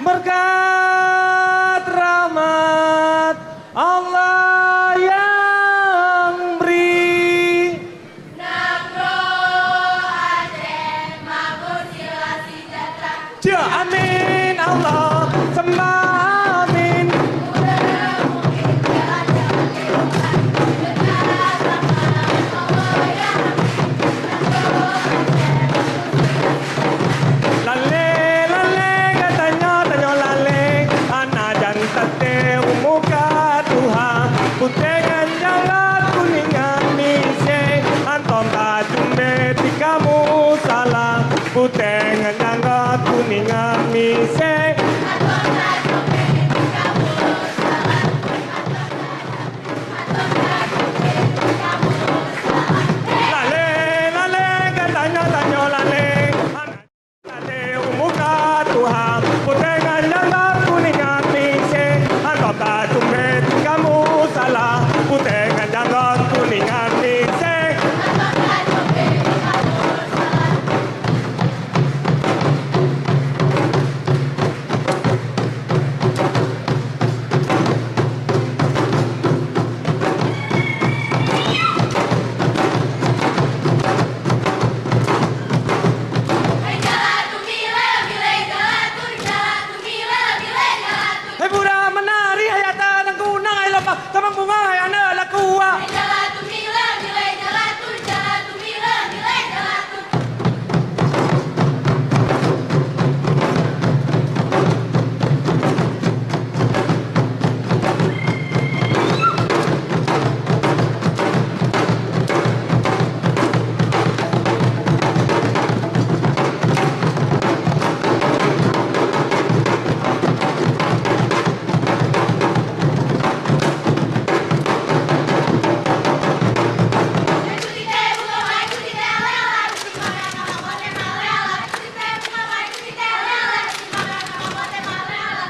berkat rahmat Allah yang beri. Nagro Aceh makmur sila sejahtera. Ja, amin Allah sembah amin. Udara mungkin jalan jalan lewat. Berkat rahmat Allah yang beri. Nagro Aceh. Lale lale katanya tanyo lale anak jantan teh muka Tuhan putengan jalan kuningan mise antom tajumbe tikamu salah putengan jalan kuningan mise lale lale katanya tanyo lale anak muka Tuhan putengan jalan kuningan mise antom tajumbe tikamu salah putengan jalan kuningan mise. Hei pura menari hayata nang kunang ay lepas tamang bunga hayana lakua.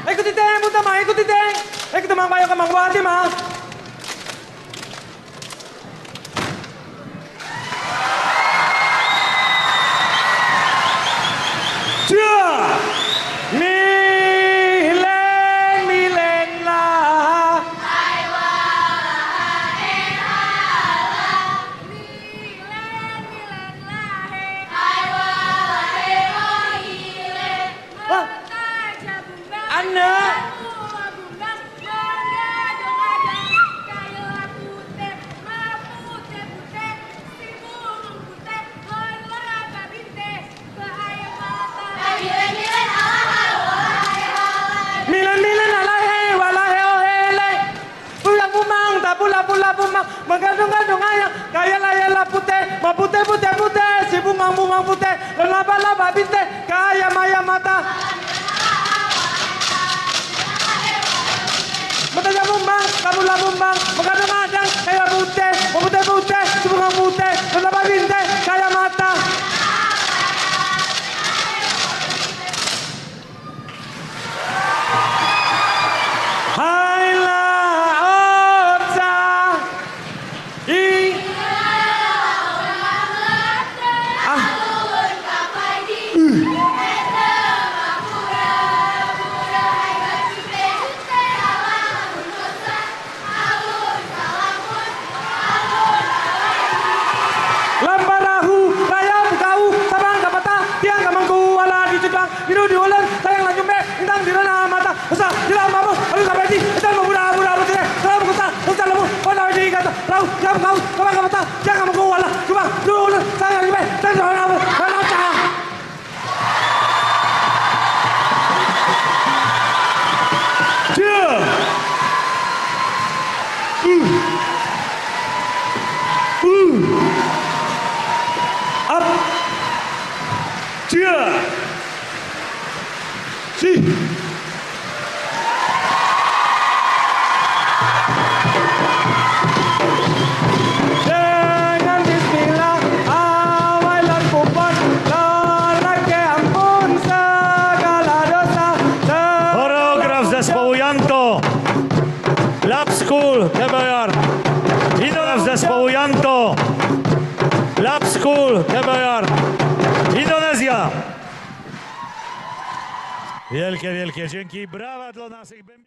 Ikuti teh, buta mah ikuti teh. Kita mang bayo ka mang wati mah. Cia, milen lah. Anak. Milen alahe walahe ohele. Pulang pula pumang. Menggadung-gadung ayang kaya layala putih. Ma putih si bungang putih. Laba binte kaya maya mata. Matanya bumbang, kabula bumbang, menggadung adang kaya putih. Ma putih si bungang putih. Laba binte kaya mata. Lamparahu, rayam kau, sabang kapata, tiang kamangku, wala di cipang, biru di ulen, sayang lanjumbe, intang di rana mata, usah, jelas mabuk, aduh kapeti, ikan muda putih, salam kusa, usah lemu, pada di kata, rau, jam kau, sabang kapata, tiang kamangku, wala, cipang, biru ulen, sayang lanjumbe, intang di rana mata, wala cah. Up. Cheer. Si. Dengan bismillah awalan kupon lelaki ampun segala dosa. Choreograf zespołu Janto. Lab School, TBR. Idolem zespołu Janto. Lab School, TBR. Indonezja. Wielkie, wielkie dzięki. Brawa dla naszych bębni.